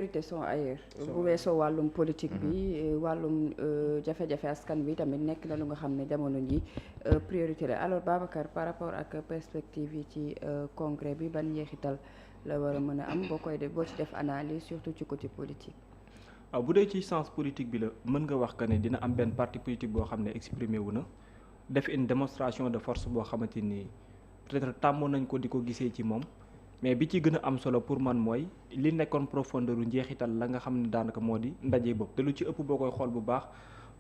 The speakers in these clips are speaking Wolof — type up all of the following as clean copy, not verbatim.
priorités sont ailleurs bu weesoo wàllum politique bi wàllum jafe-jafe askan bi tamit nekk na lu nga xam ne jamono ji priorité la alors Babacar par rapport ak perspective yi ci congrès bi ban njeexital la war a mën a am boo koy def boo ci def analyse surtout ci côté politique. waaw bu dee ci sens politique bi la mën nga wax que ne dina am benn parti politique boo xam ne exprimé wu na def une démonstration de force boo xamante ni peut-être tàmmoon nañ ko di ko gisee ci moom. mais bi ci gën a am solo pour man mooy li nekkoon profondeur u njeexital la nga xam ne daanaka moo di ndaje boobu te lu ci ëpp boo koy xool bu baax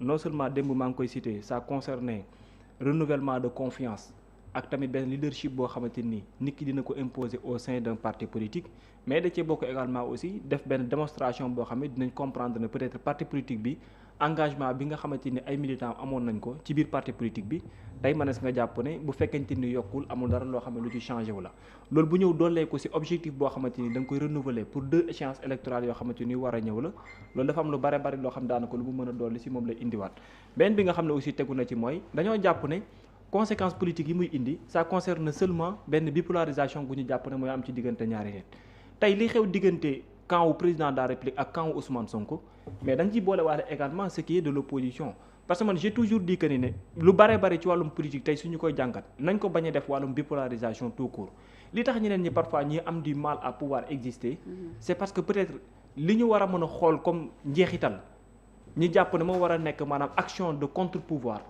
non seulement démb maa ngi koy cité ça concernait renouvellement de confiance ak tamit benn leadership boo xamante ni nit ki dina ko imposer au sein d'un parti politique mais da cee bokk également aussi def benn démonstration boo xam ne dinañ comprendre ne peut-être parti politique bi engagement bi nga xamante ni ay militants amoon nañ ko ci biir parti politique bi tey mënees nga jàpp ne bu fekkente ni yokkul amul dara loo xam ne lu ci changé wu la loolu bu ñëw doolee ko ci objectif boo xamante ni da nga koy renouveler pour 2 échéances électorales yoo xamante ni war a ñëw la loolu dafa am lu bare bari loo xam daanaka lu mu mën a dolli ci moom lay indiwaat beneen bi nga xam ne aussi tegu na ci mooy dañoo jàpp ne conséquences politiques yi muy indi ça concerne seulement benn bipolarisation bu ñu jàpp ne mooy am ci diggante ñaari nit tey li xew diggante camp wu président de la République ak camp wu Ousmane Sonko mais da nga ciy boole waale également ce qui est de l'opposition parce que man j'ai toujours dit que ni ne lu bare bare ci wàllum politique tey suñu koy jàngat nañ ko bañ a def wàllum bipolarisation tout court li tax ñeneen ñi parfois ñi am du mal à pouvoir exister c'est parce que peut-être li ñu war a mën a xool comme njeexital ñi jàpp ne moo war a nekk maanaam action de contre-pouvoir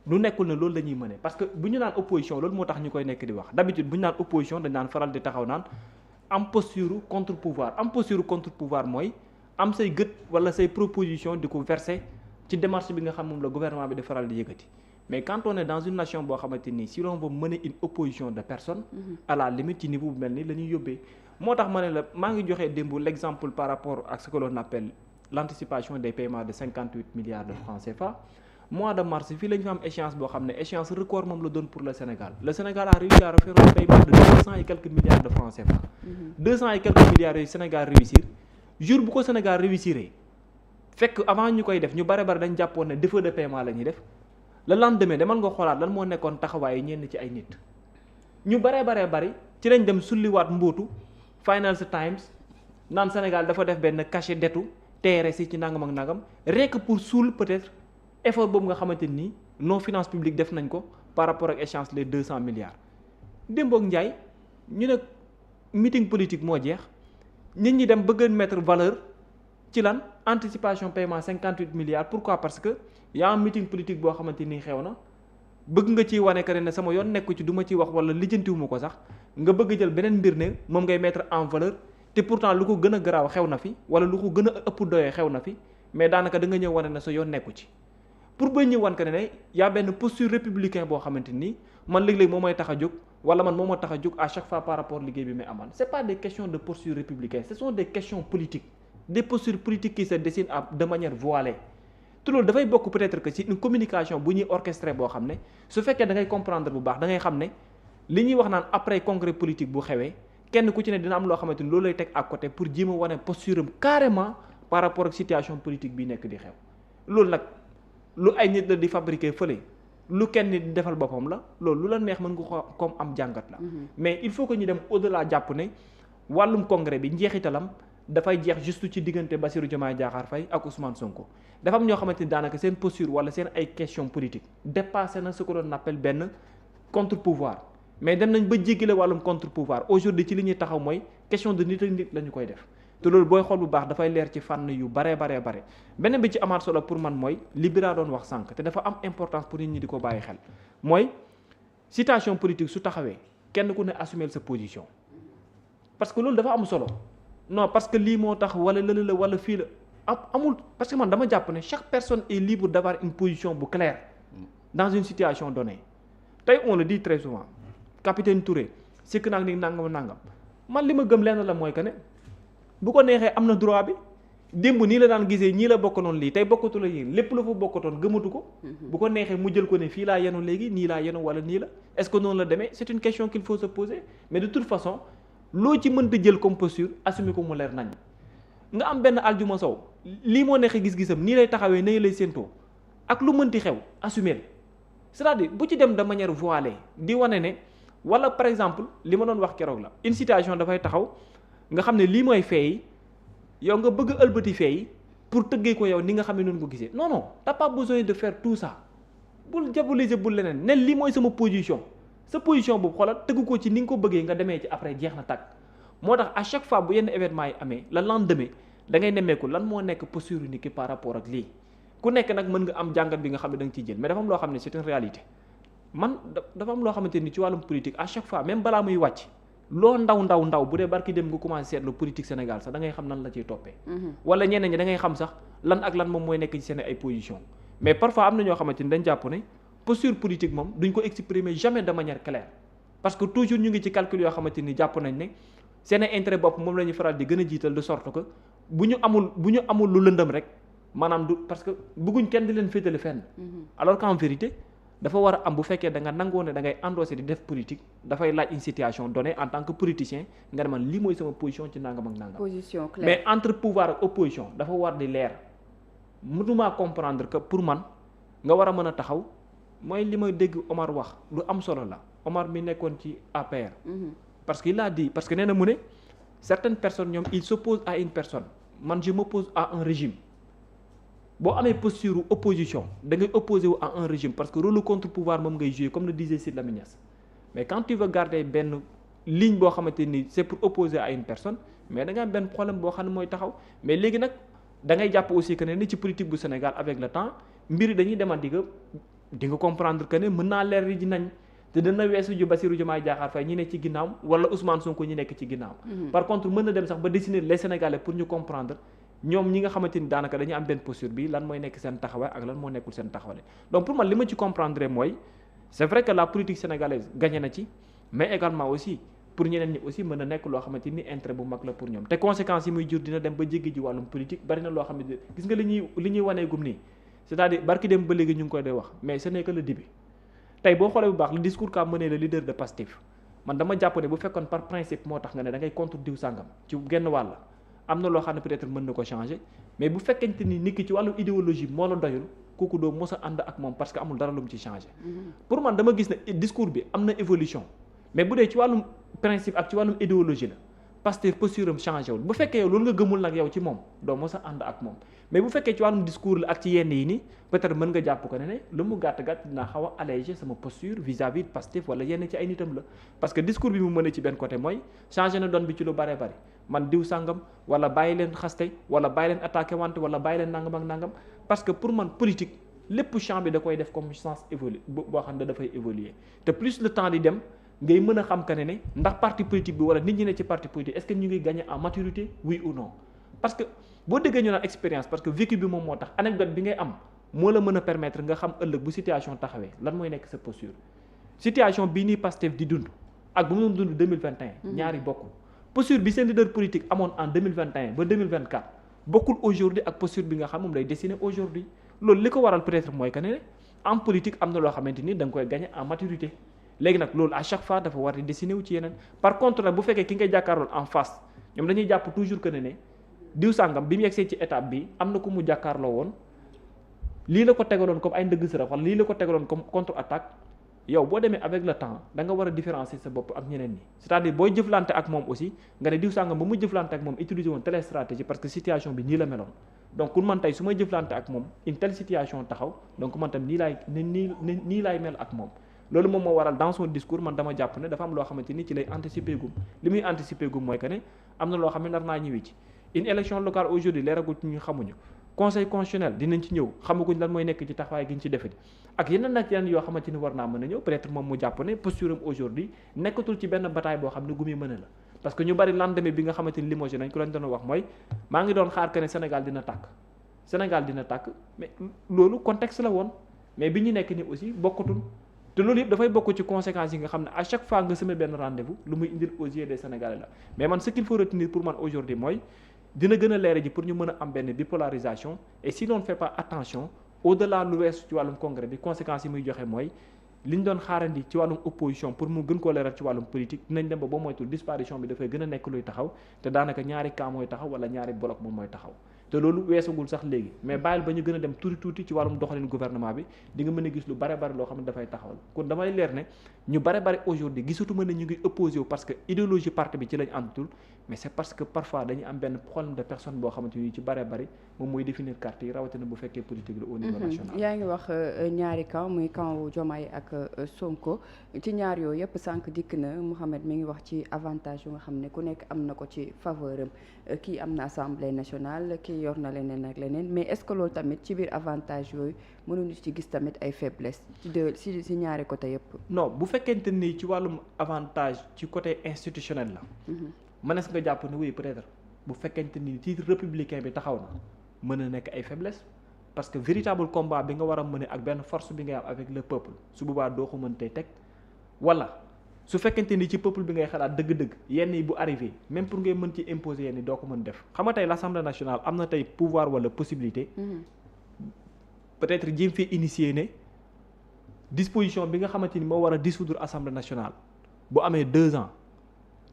lu nekkul ne loolu la ñuy mëne parce que bu ñu naan opposition loolu moo tax ñu koy nekk di wax d'habitude bu ñu naan opposition dañ naan faral di taxaw naan am posture contre-pouvoir mooy am say gët wala say proposition di ko verser ci démarche bi nga xam moom la gouvernement bi di faral di yëkkati mais quand on est dans une nation boo xamante ni si l'on veut mener une opposition de personnes à la limite ci niveau bu mel ni la ñuy yóbbee moo tax ma ne la maa ngi joxee démb l'exemple par rapport ak ce que l'on appelle l'anticipation des paiements de 58 milliards de francs CFA mois de mars fii la ñu fa am échéance boo xam ne échéance record moom la doon pour le Sénégal a réussi à refaire un paiement de 200 et quelques milliards de francs CFA 200 et quelques milliards yooyu Sénégal réussir jour bu ko Sénégal réussir fekk avant ñu koy def ñu bare dañ jàppoon ne défaut de paiement la ñuy def le lendemain demal nga xoolaat lan moo nekkoon taxawaayu ñenn ci ay nit ñu bari ci lañ dem sulliwaat mbootu Financial Times naan Sénégal dafa def benn cachet dettu TRS ci nangam ak nangam rien pour suul peut-être effort boobu nga xamante ni non finance publique def nañ ko par rapport ak échéance les 200 milliards démboog Ndiaye ñu ne meeting politique moo jeex nit ñi dem bëgg a mettre valeur ci lan anticipation paiement 58 milliards pourquoi parce que y a un meeting politique boo xamante ni xew na bëgg nga ciy wane que ne sama yoon nekku ci du ma ciy wax wala lijjantiwuma ko sax nga bëgg jël beneen mbir ne moom ngay mettre en valeur te pourtant lu ko gën a garaaw xew na fi wala lu ko gën a ëpp doyee xew na fi mais daanaka da nga ñëw wane ne sa yoon nekku ci pour ba ñu wan que ne y a benn posture républicain boo xamante ni man léeg-léeg moo may tax a jóg wala man moo ma tax a jóg à chaque fois par rapport liggéey bi may amal c'est pas des questions de posture républicaine ce sont des questions politiques des postures politiques qui se dessinent de manière voilée te loolu dafay bokk peut-être que ci une communication bu ñuy orchestré boo xam ne su fekkee da ngay comprendre bu baax da ngay xam ne li ñuy wax naan après congrès politique bu xewee kenn ku ci ne dina am loo xamante ni loolu lay teg à côté pour jéem a wane posture am carrément par rapport ak situation politique bi nekk di xew loolu nag lu ay nit la di fabriquer fële lu kenn nit di defal boppam la loolu lu la neex mën nga ko comme am jàngat la mais il faut que ñu dem au-delà jàpp ne wàllum congrès bi njeexitalam dafay jeex juste ci diggante Bassirou Diomaye Diakhar Faye ak Ousmane Sonko dafa am ñoo xamante ni daanaka seen posture wala seen ay questions politiques dépassé na ce que l'on appelle benn contre-pouvoir mais dem nañ ba jéggale wàllum contre-pouvoir aujourd'hui ci li ñuy taxaw mooy question de nit ak nit la ñu koy def te loolu booy xool bu baax dafay leer ci fànn yu bare beneen bi ci amaat solo pour man mooy li Bira doon wax sànq te dafa am importance pour nit ñi di ko bàyyi xel mooy situation politique su taxawee kenn ku ne assumer sa position parce que loolu dafa am solo non parce que lii moo tax wala lële la wala fii la amul parce que man dama jàpp ne chaque personne est libre d'avoir une position bu claire dans une situation donnée tey on le dit très souvent capitaine Touré sikk naag ni nangam man li ma gëm lenn la mooy que ne bu ko neexee am na droit bi démb nii la daan gisee ñii la bokkanoon lii tey bokkatu la yéen lépp la fa bokkatoon gëmatu ko bu ko neexee mu jël ko ne fii laa yenu léegi nii laa yenu wala nii la est-ce que noonu la demee c'est une question qu'il faut se poser mais de toute façon loo ci mënta jël comme posture assumer ko mu leer nañ nga am benn aljuma sow lii moo neexee gis-gisam nii lay taxawee nii lay séentoo ak lu mënti xew assumer c'est-à-dire bu ci dem de manière voilée di wane ne wala par exemple li ma doon wax keroog la une situation dafay taxaw nga xam ne lii mooy fee yow nga bëgg a ëlbati fee pour tëggee ko yow ni nga xam ne noonu ko gisee non t'as pas besoin de faire tout ça bul diaboliser bul leneen ne lii mooy sama position sa position boobu xoolal tëgg ko ci ni nga ko bëggee nga demee ci après jeex na tàkk moo tax à chaque fois bu yenn événement yi amee le lendemain da ngay nemmeeku lan moo nekk posture nit ki par rapport ak lii ku nekk nag mën nga am jàngat bi nga xam ne da nga ciy jël mais dafa am loo xam ne c'est une réalité man dafa am loo xamante ni ci wàllum politique à chaque fois même balaa muy wàcc loo ndaw bu dee barki dem nga commencé seetlu politique Sénégal sax da ngay xam nan la ciy toppee wala ñeneen ñi da ngay xam sax lan ak lan moom mooy nekk ci seen ay position mais parfois am na ñoo xamante ni dañ jàpp ne posture politique moom duñ ko exprimer jamais de manière claire parce que toujours ñu ngi ci calcul yoo xamante ni jàpp nañ ne seen intérêt bopp moom la ñuy faral di gën a jiital de sorte que bu ñu amul lu lëndëm rek maanaam du parce que bëgguñ kenn di leen féetale fenn alors qu'en vérité dafa war a am bu fekkee da nga nangoo ne da ngay endossé di def politique dafay laaj une situation donnée en tant que politicien nga ne man lii mooy sama position ci nangam ak nangam. position claire mais entre pouvoir ak opposition dafa war di leer mënuma comprendre que pour man nga war a mën a taxaw mooy li ma dégg Omar wax lu am solo la Omar mi nekkoon ci APR. parce que il a dit parce que nee na mu ne certaines personnes ñoom ils s'opposent à une personne man je m'oppose à un régime. boo amee posture opposition da ngay opposé wu à un régime parce que rôle contre pouvoir moom ngay jouer comme le disait Sidy Lamine Niasse mais quand tu veux garder benn ligne boo xamante ni c'est pour opposer à une personne mais da nga am benn problème boo xam ne mooy taxaw mais léegi nag da ngay jàpp aussi que ne ni ci politique bu Sénégal avec le temps mbir yi dañuy demal di nga comprendre que ne mën naa leer ji nañ te dana weesu ju Bassirou Diomaye Diakhar Faye ñi ne ci ginnaaw wala Ousmane Sonko ñi nekk ci ginnaaw. par contre mën na dem sax ba dessiner les Sénégalais pour ñu comprendre. ñoom ñi nga xamante ni daanaka dañuy am benn posture bi lan mooy nekk seen taxawaay ak lan moo nekkul seen taxawaay donc pour man li ma ci comprendre mooy c'est vrai que la politique sénégalaise gagné na ci mais également aussi pour ñeneen ñi aussi mën na nekk loo xamante ni intérêt bu mag la pour ñoom te conséquences yi muy jur dina dem ba jéggi ji wàllum politique bari na loo xam ne gis nga li ñuy waneegum nii c'est-à-dire barki dem ba léegi ñu ngi koy doy wax mais ce n'est que le début tey boo xoolee bu baax le discours qu'a mené le leader de Pastef man dama jàpp ne bu fekkoon par principe moo tax nga ne da ngay contre diw sàngam ci genn wàll am na loo xam ne peut-être mën na ko changer mais bu fekkente ni nit ki ci wàllu idéologie moo la doyul kooku doo mos a ànd ak moom parce que amul dara lu mu ci changer. pour man dama gis ne discours bi am na évolution mais bu dee ci wàllum principe ak ci wàllum idéologie la Pastef posture am changé wul bu fekkee yow loolu nga gëmul nag yow ci moom doo mos a ànd ak moom mais bu fekkee ci wàllum discours la ak ci yenn yi nii peut-être mën nga jàpp ko ne lu mu gàtt dinaa xaw a alléger sama posture vis-à-vis de Pastef wala yenn ci ay nitam la parce que discours bi mu mën a ci benn côté mooy changé na doon bi ci lu bare bari man diw sàngam wala bàyyi leen xaste wala bàyyi leen attaqué wante wala bàyyi leen nangam ak nangam parce que pour man politique lépp champ bi da koy def comme sens évolue boo xam ne dafay évoluer te plus le temps di dem ngay mën a xam que ne ndax parti politique bi wala nit ñi ne ci parti politique est-ce que ñu ngi gagner en maturité oui ou non parce que boo déggee ñu naan expérience parce que vécu bi moom moo tax anecdote bi ngay am moo la mën a permettre nga xam ëllëg bu situation taxawee lan mooy nekk sa posture situation bii nii Pastef di dund ak bu mu doon dund 2021 ñaari bokkul posture bi seen leader politique amoon en 2021 ba 2024 bokkul aujourd'hui ak posture bi nga xam moom lay dessiner aujourd'hui loolu li ko waral peut-être mooy que ne en politique am na loo xamante ni da nga koy gagner en maturité léegi nag loolu à chaque fois dafa war di dessiner wu ci yeneen par contre nag bu fekkee ki ngay jàkkaarlool en face ñoom dañuy jàpp toujours que ne diw sàngam bi mu yegsee ci étape bi am na ku mu jàkkaarloo woon lii la ko tegaloon comme ay ndëgg sërëx wala lii la ko tegaloon comme contre attaque yow boo demee avec le temps da nga war a différencier sa bopp ak ñeneen ñi c'est-à-dire booy jëflante ak moom aussi nga ne diw sàngam ba mu jëflante ak moom utiliser woon telle stratégie parce que situation bi nii la meloon donc pour man tey su may jëflante ak moom une telle situation taxaw donc man tam nii laay mel ak moom loolu moom moo waral dans son discours man dama jàpp ne dafa am loo xamante ni ci lay anticiper gum li muy anticiper gum mooy que ne am na loo xam ne nar naa ñëwee ci une élection locale aujourd'hui leeragul ci ñu xamuñu conseil constitutionnel dinañ ci ñëw xamaguñ lan mooy nekk ci taxawaay gi ñu ci defati ak yeneen nag yeneen yoo xamante ni war naa mën a ñëw peut-être moom mu jàpp ne posture am aujourd'hui nekkatul ci benn bataille boo xam ne gu muy mën a la parce que ñu bari lendemain bi nga xamante ni limogé nañ ko lañ doon wax mooy maa ngi doon xaar que ne Sénégal dina tàkk mais loolu contexte la woon mais bi ñu nekk ni aussi bokkatul te loolu yëpp dafay bokk ci conséquences yi nga xam ne à chaque fois nga semé benn rendez-vous lu muy indil aux yeux des Sénégalais la mais man ce qu'il faut retenir pour man aujourd'hui mooy dina gën a leer ji pour ñu mën a am benn bipolarisation et si l'on ne fait pas attention au-delà lu weesu ci wàllum congrès bi conséquences yi muy joxe mooy li ñu doon xaarandi ci wàllum opposition pour mu gën koo leeral ci wàllum politique dinañ dem ba moytul disparition bi dafay gën a nekk luy taxaw te daanaka ñaari camp mooy taxaw wala ñaari bloc moom mooy taxaw te loolu weesagul sax léegi mais bàyyil ba ñu gën a dem tuuti ci wàllum doxalin gouvernement bi di nga mën a gis lu bare bari loo xam ne dafay taxawal kon damay leer ne ñu bare bari aujourd'hui gisatuma ne ñu ngi opposé wu parce que idéologie parti bi ci lañ àndatul mais c'est parce que parfois dañuy am benn problème de personne boo xamante ni ci bare bari moom mooy définir carte yi rawatina bu fekkee politique la au niveau national. yaa ngi wax ñaari camp muy camp wu Diomaye ak Sonko ci ñaar yooyu yëpp sànq dikk na Mouhamed mi ngi wax ci avantage yu nga xam ne ku nekk am na ko ci faveur am kii am na assemblée nationale kii yor na leneen ak leneen mais est-ce que loolu tamit ci biir avantage yooyu mënuñu ci gis tamit ay faiblesse ci ñaari côté yëpp. non bu fekkente ni ci wàllum avantage ci côté institutionnel la. mënees nga jàpp ne oui peut-être bu fekkente ni titre républicain bi taxaw na mën a nekk ay faiblesse parce que véritable combat bi nga war a mëne ak benn force bi ngay am avec le peuple su boobaa doo ko mën tey teg wala su fekkente ni ci peuple bi ngay xalaat dëgg-dëgg yenn yi bu arrivé même pour ngay mën ci imposer yenn yi doo ko mën def xam nga tey l'Assemblée nationale am na tey pouvoir wala possibilité peut-être jéem fee initier ne disposition bi nga xamante ni moo war a dissoudre Assemblée nationale bu amee 2 ans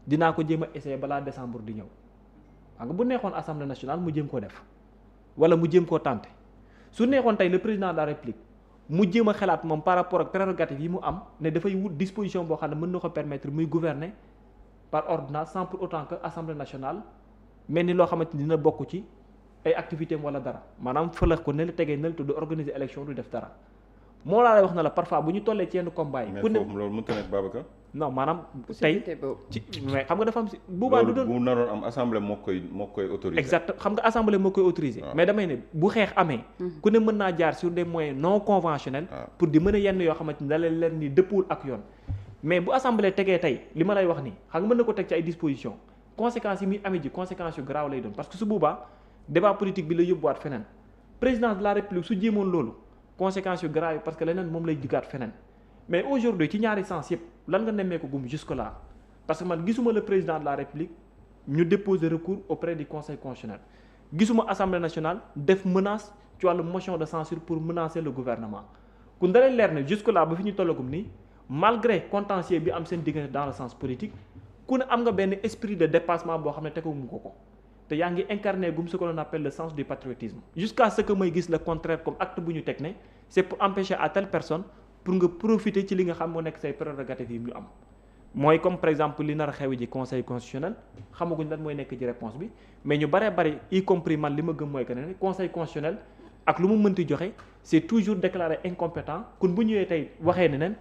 dinaa ko jéem a essayer balaa décembre di ñëw xam nga bu neexoon Assemblée nationale mu jéem koo def wala mu jéem koo tenter su neexoon tey le président de la République mu jéem a xalaat moom par rapport ak prérogative yi mu am ne dafay wut disposition boo xam ne mën na ko permettre muy gouverner par ordonnance sans pour autant que Assemblée nationale mel ni loo xamante ni dina bokk ci ay activités wala dara maanaam fëlax ko ne la tegee ne la te du organiser élection du def dara moo laa lay wax na la parfois bu ñu tollee ci yenn combat yi. ku ne mais loolu mënut a nekk Babacar. non maanaam tey ci mais xam nga dafa am si boobaa du doon bu naroon am assemblée moo koy autorisé. exact xam nga assemblée moo koy autorisé. mais damay ne bu xeex amee. ku ne mën naa jaar sur des moyens non conventionnels. pour di mën a yenn yoo xamante ni da leen leen ni dëppul ak yoon. mais bu assemblée tegee tey li ma lay wax nii xam nga mën na ko teg ci ay dispositions conséquences yi muy amee ji conséquences yu grave lay doon parce que su boobaa débat politique bi la yóbbuwaat feneen président de la république su jéemoon loolu conséquences yu grave parce que leneen moom lay jugaat feneen. mais aujourd'hui ci ñaari sens yëpp lan nga nemmee ko gum jusque là parce que man gisuma le président de la république ñu déposer recours auprès du conseil constitutionnel gisuma assemblée nationale def menace ci wàllu motion de censure pour menacer le gouvernement ku ndaleen leer ne jusque là ba fi ñu tollagum nii malgré contentieux bi am seen diggante dans le sens politique ku ne am nga benn esprit de dépassement boo xam ne tegum ko te yaa ngi incarné gum ce que l'on appelle le sens du patriotisme jusqu'à ce que may gis le contraire comme acte bu ñu teg ne c'est pour empêcher à telle personne pour nga profiter ci li nga xam moo nekk say prérogatives yi ñu am mooy comme par exemple li nar a xew ji conseil constitutionnel xamaguñ lan mooy nekk ci réponse bi mais ñu baree bari y compris man li ma gëm mooy que ne conseil constitutionnel ak lu mu mënti joxe c'est toujours déclaré incompétent kon bu ñëwee tey waxee ne nen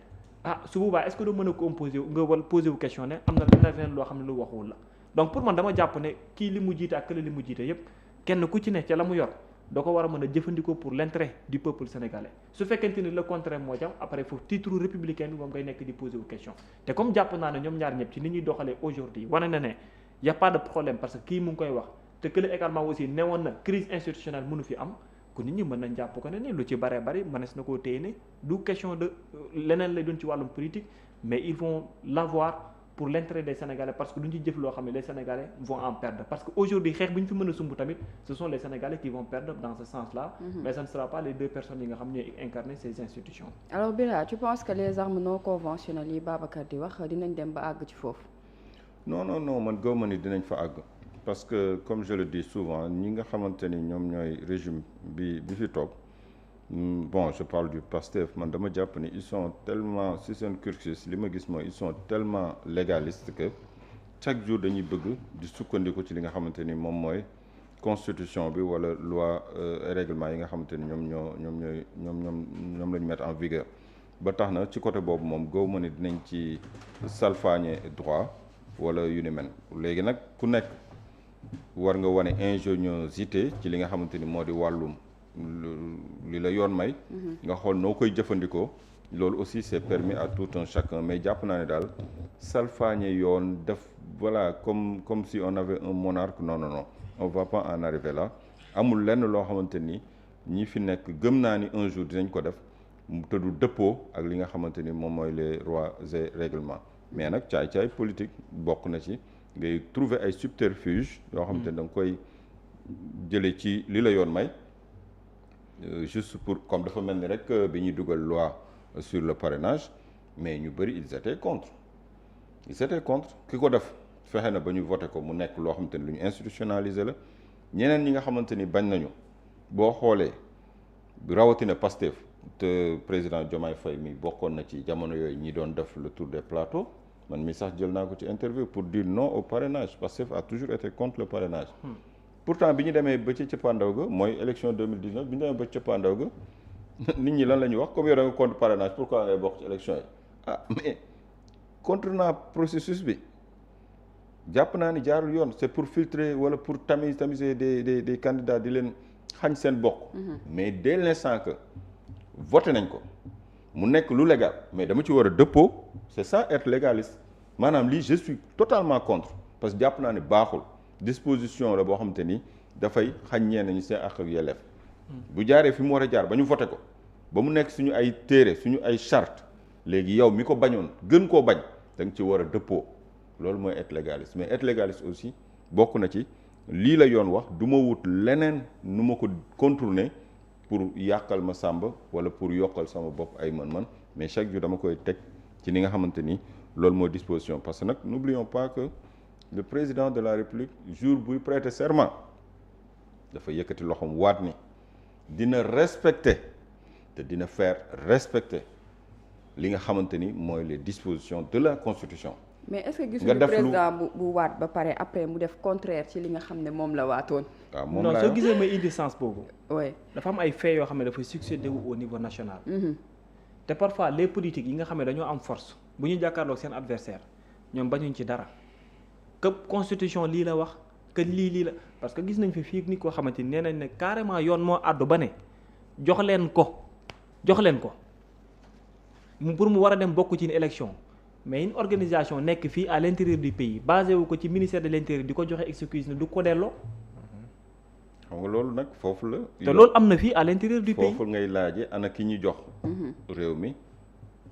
su boobaa est-ce que doo mën a ko imposer nga wala poser wu question ne am na leneen loo xam ne lu waxul la donc pour man dama jàpp ne kii li mu jiite ak kële li mu jiite yépp kenn ku ci ne ca la mu yor da ko war a mën a jëfandikoo pour l'intérêt du peuple sénégalais su fekkente ni le contraire moo jam après foofu titre républicain bi moom ngay nekk di poser wu question te comme jàpp naa ne ñoom ñaar ñëpp ci ni ñuy doxalee aujourd'hui wane na ne y a pas de problème parce que kii mu ngi koy wax te kële également aussi newoon na crise institutionnelle mënu fi am ko nit ñi mën nañ jàpp ko ne lu ci baree bari mënees na koo téye ne du question de leneen lay doon ci wàllum politique mais ils vont l'avoir pour l'intérêt des Sénégalais parce que duñ ci jëf loo xam ne les Sénégalais vont en perdre parce que aujourd'hui xeex bi ñu fi mën a sumb tamit ce sont les Sénégalais qui vont perdre dans ce sens-là. Mais ça ne sera pas les deux personnes yi nga xam ñooy incarner ces institutions. Alors Bira, tu penses que les armes non conventionnelles yi Babacar di wax dinañ dem ba àgg ci foofu? non man gëw ma ni dinañ fa àgg parce que comme je le dis souvent ñi nga xamante ni ñoom ñooy régime bi fi toog bon je parle du PASTEF man dama jàpp ni ils sont tellement si seen cursus li ma gis mooy ils sont tellement légalistes que chaque jour dañuy bëgg di sukkandiku ci li nga xamante ni moom mooy constitution bi wala loi règlement yi nga xamante ni ñoom la ñu mettre en vigueur ba tax na ci côté boobu moom gëw ma ni dinañ ci salfaañe droit wala yu ni mel léegi nag ku nekk war nga wane ingéniosité ci li nga xamante ni moo di wàllum li la yoon may nga xool noo koy jëfandikoo loolu aussi c'est permis à tout un chacun mais jàpp naa ne daal salfaañe yoon def voilà comme si on avait un monarque non on va pas en arriver là amul lenn loo xamante ni ñi fi nekk gëm naa ni un jour dinañ ko def te du dëppoo ak li nga xamante ni moom mooy les lois et règlements mais nag caay-caay politique bokk na ci ngay trouver ay subterfuge yoo xamante ni da nga koy jële ci li la yoon may juste pour comme dafa mel ni rek bi ñuy dugal loi sur le parrainage mais ñu bëri ils étaient contre ki ko def fexe na ba ñu voté ko mu nekk loo xamante ni lu ñu institutionnalisé la ñeneen ñi nga xamante ni bañ nañu boo xoolee rawatina Pastef te président Diomaye Faye mi bokkoon na ci jamono yooyu ñi doon def le tour des plateaux man mi sax jël naa ko ci interview pour dire non au parrainage. Pastef a toujours été contre le parrainage. Pourtant bi ñu demee ba ci cëppaandaw ga mooy élection 2019 bi ñu demee ba ci cëppaandaw ga nit ñi lan la ñuy wax comme yow da nga contre parrainage pourquoi ngay bokk ci élection yi mais contre naa processus bi jàpp naa ni jaarul yoon c'est pour filtrer wala pour tamiser des candidats di leen xañ seen bokk. mais dès l'instant que voté nañ ko mu nekk lu légal mais dama ci war a dëppoo c'est ça être légaliste maanaam lii je suis totalement contre parce que jàpp naa ni baaxul disposition la boo xamante ni dafay xañ ñenn ñi seen àq ak yelleef bu jaaree fi mu war a jaar ba ñu voté ko ba mu nekk suñu ay téere suñu ay charte léegi yow mi ko bañoon gën koo bañ da nga ci war a dëppoo loolu mooy être légaliste mais être légaliste aussi bokk na ci lii la yoon wax du ma wut leneen nu ma ko contourner pour yàqal ma sàmba wala pour yokkal sama bopp ay man-man mais chaque jour dama koy teg ci ni nga xamante ni loolu mooy disposition parce que nag n'oublions pas que le président de la République jour buy prêter serment dafa yëkkati loxoom waat ni dina respecter te dina faire respecter li nga xamante ni mooy les dispositions de la Constitution. mais est-ce que gisuñu président bu waat ba pare après mu def contraire ci li nga xam ne moom la waatoon. waaw moom non soo gisee may indi sens boobu. oui dafa am ay faits yoo xam ne dafa succédé wu au niveau national. te parfois les politiques yi nga xam ne dañoo am force bu ñu jàkkaarloog seen adversaire ñoom bañuñ ci dara que constitution lii la wax que lii la parce que gis nañ fi fii nit koo xamante ni nee nañ ne carrément yoon moo àddu ba ne jox leen ko mu pour mu war a dem bokk ci une élection. mais une organisation nekk fii à l'intérieur du pays basé wu ko ci ministère de l'intérieur di ko joxe excuse ne du ko delloo. xam nga loolu nag foofu la. te loolu am na fii à l'intérieur du pays foofu ngay laaje ana ki ñu jox. réew mi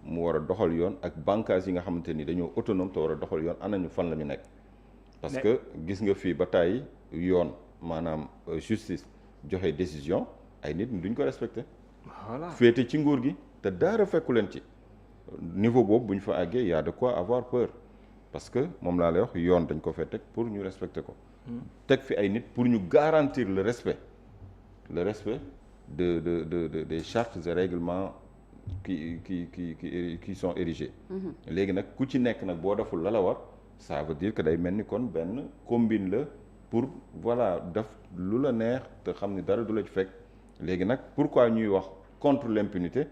mu war a doxal yoon ak bànqaas yi nga xamante ni dañoo autonome te war a doxal yoon ana ñu fan la ñu nekk. parce que gis nga fii ba tàyyi yoon maanaam justice joxe décision ay nit duñ ko respecté. voilà féete ci nguur gi te dara fekku leen ci. niveau boobu bu ñu fa àggee y a de quoi avoir peur parce que moom laa lay wax yoon dañ ko fee teg pour ñu respecter ko. teg fi ay nit pour ñu garantir le respect de des chartes et règlements qui sont érigés. léegi nag ku ci nekk nag boo deful la war ça veut dire que day mel ni kon benn combine la pour voilà def lu la neex te xam ni dara du la ci fekk léegi nag pourquoi ñuy wax contre l'impunité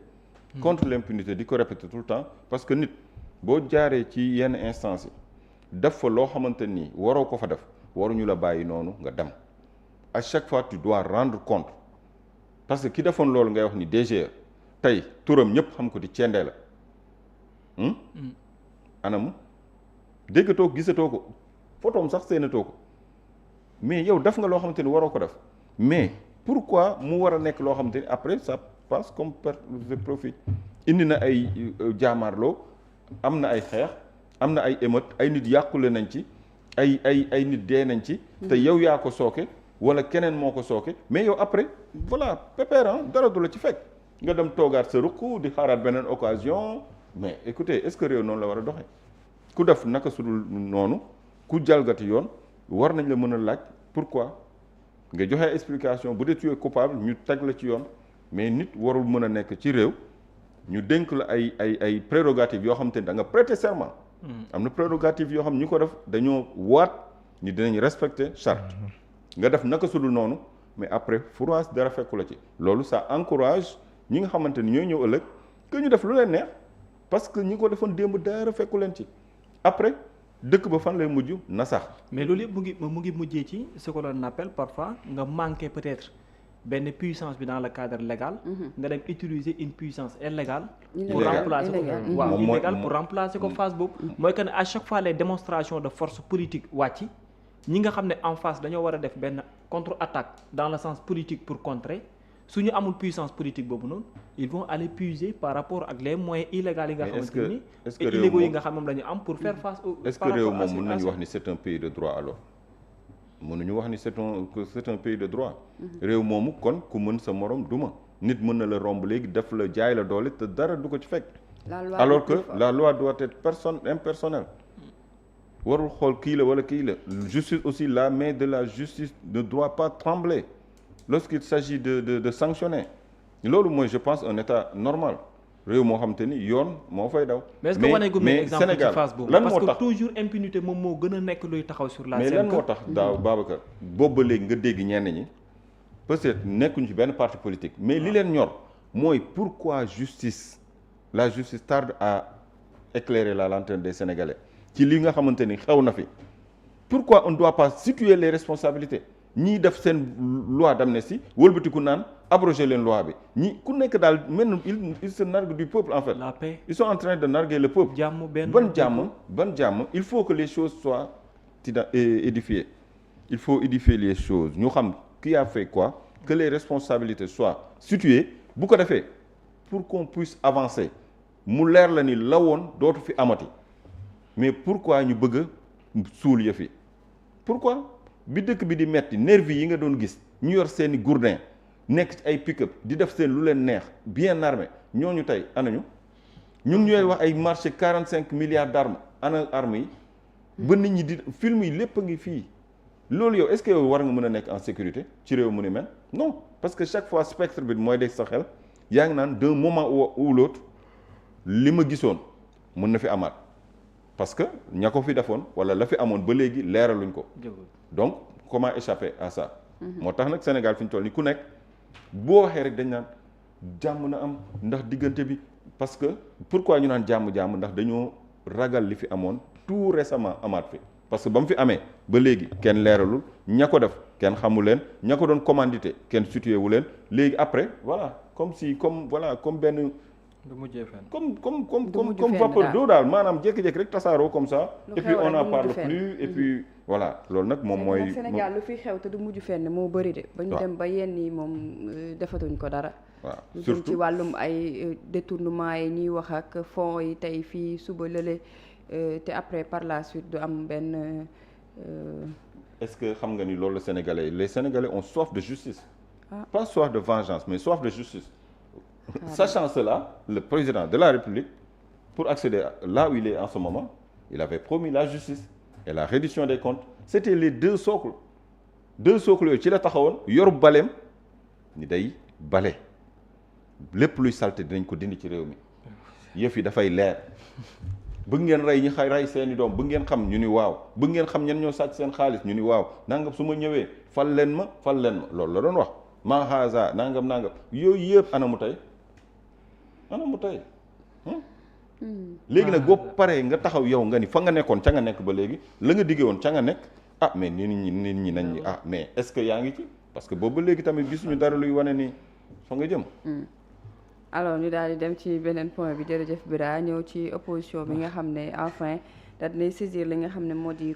contre l'impunité di ko répéter tout le temps parce que nit boo jaaree ci yenn instances yi def fa loo xamante ni waroo ko fa def waruñu la bàyyi noonu nga dem à chaque fois tu dois rendre compte parce que ki defoon loolu ngay wax ni DGE tey turam ñëpp xam ko di cendee la anamu déggatoo gisatoo ko photoom sax seenatoo ko mais yow def nga loo xamante ni waroo ko def mais pourquoi mu war a nekk loo xamante ni après ça passe comme perte de profit indi na ay jaamaarloo am na ay xeex am na ay émeute ay nit yàqule nañ ci ay nit dee nañ ci te yow yaa ko sooke wala keneen moo ko sooke mais yow après voilà pépère dara du la ci fekk nga dem toogaat sa ruq di xaaraat beneen occasion mais écoutez est-ce que réew noonu la war a doxee ku def naka sudul noonu ku jalgati yoon war nañ la mën a laaj pourquoi nga joxe explication bu dee tu es coupable ñu teg la ci yoon mais nit warul mën a nekk ci réew ñu dénk la ay prérogatives yoo xam te ne da nga prêter serment. am na prérogatives yoo xam ñu ko def dañoo waat ni dinañ respecter charte. nga def naka sudul noonu mais après furaas dara fekku la ci. loolu ça encourage ñi nga xamante ni ñooy ñëw ëllëg que ñu def lu leen neex parce que ñi ko defoon démb dara fekku leen ci après dëkk ba fan lay mujj na sax. mais loolu yëpp mu ngi mujjee ci ce que l'on appelle parfois nga manqué peut-être. benn puissance bi dans le cadre légal. nga dem utiliser une puissance illégale. pour remplacer ko waaw illégale pour remplacer ko phase boobu. mooy que ne à chaque fois les démonstrations de force politique wàcc ñi nga xam ne en face dañoo war a def benn contre-attaque dans le sens politique pour contrer su ñu amul puissance politique boobu noonu ils vont aller puiser par rapport ak les moyens illégaux yi nga xamante ni illégaux yi nga xam moom la ñu am pour faire face au. est-ce que réew moom mën nañu wax ni c'est un pays de droit alors. mënuñu wax ni c'est un pays de droit. réew moomu kon ku mën sa morom duma nit mën na la romb léegi def la jaay la doole te dara du ko ci fekk. alors que la loi doit être impersonnelle. warul xool kii la wala kii la justice aussi, la main de la justice ne doit pas trembler lorsqu'il s'agit de sanctionner loolu mooy je pense un état normal réew moo xam te ni yoon moo fay daw. mais est-ce que wane gu mel exemple ci phase boobu lan parce moo que tax toujours impunité moom moo gën a nekk luy taxaw sur la scène. mais lan moo tax daaw Babacar boobu ba léegi nga dégg ñenn ñi peut-être nekkuñu ci benn parti politique mais li leen ñor mooy pourquoi la justice tarde à éclairer la lanterne des Sénégalais ci li nga xamante ni xew na fi pourquoi on ne doit pas situer les responsabilités ñii def seen loi d'amnistie wëlbatiku naan abroger leen loi bi ñi ku nekk daal mel ils se narguent du peuple en fait. La paix. Ils sont en train de narguer le peuple. ban jàmm il faut que les choses soient édifiées il faut édifier les choses ñu xam qui a fait quoi que les responsabilités soient situées bu ko defee pour qu'on puisse avancer mu leer la ni la woon dootu fi amati mais pourquoi ñu bëgg a suul yëf yi pourquoi bi dëkk bi di metti nervi yi nga doon gis ñu yor seeni gourdin nekk ci ay pick-up di def seen lu leen neex bien armé ñooñu tey anañu ñun ñooy wax ay marché 45 milliards d'armes ana armes yi ba nit ñi di film yi lépp a ngi fii loolu yow est-ce que yow war nga mën a nekk en sécurité ci réew mu ni mel non parce que chaque fois spectre bi mooy dégg sa xel yaa ngi naan d'un moment ou l'autre li ma gisoon mën na fi amaat parce que ña ko fi defoon wala la fi amoon ba léegi leeraluñ ko donc comment échapper à ça moo tax nag Sénégal fi ñu toll ni ku nekk boo waxee rek dañ naan jàmm na am ndax diggante bi parce que pourquoi ñu naan jàmm ndax dañoo ragal li fi amoon tout récemment amaat fi parce que ba mu fi amee ba léegi kenn leeralul ña ko def kenn xamu leen ña ko doon commandité kenn situé wu leen léegi après voilà comme benn du mujjee fenn comme vapeur d'eau daal maanaam jékki-jékki rek tasaaroo comme ça et puis on n'en parle plus et puis voilà loolu nag moom mooy Sénégal lu fi xew te du mujj fenn moo bëri de ba ñu dem ba yenn yi moom defatuñ ko dara waaw surtout ci wàllum ay détournement yi ñuy wax ak fonds yi tey fii suba lële te après par la suite du am benn est-ce que xam nga ni loolu les Sénégalais ont soif de justice pas soif de vengeance mais soif de justice sachant cela le président de la République pour accéder là où il est en ce moment il avait promis la justice et la reddition des comptes c'était les deux socles yooyu ci la taxawoon yor baleem ni day bale lépp luy salte dinañ ko dindi ci réew mi yëf yi dafay leer bëgg ngeen rey ñi rey seeni doom bëgg ngeen xam ñu ni waaw bëgg ngeen xam ñen ñoo sàcc seen xaalis ñu ni waaw nangam su ma ñëwee fal leen ma loolu la doon wax ma haza nangam yooyu yëpp anamu tey léegi nag boo paree nga taxaw yow nga ni fa nga nekkoon ca nga nekk ba léegi la nga diggee woon ca nga nekk mais nit ñi nañ ni mais est-ce que yaa ngi ci parce que boobu ba léegi tamit gisuñu dara luy wane ni fa nga jëm alors ñu daal di dem ci beneen point bi jërëjëf Bira ñëw ci opposition bi nga xam ne enfin daal dinay saisir li nga xam ne moo di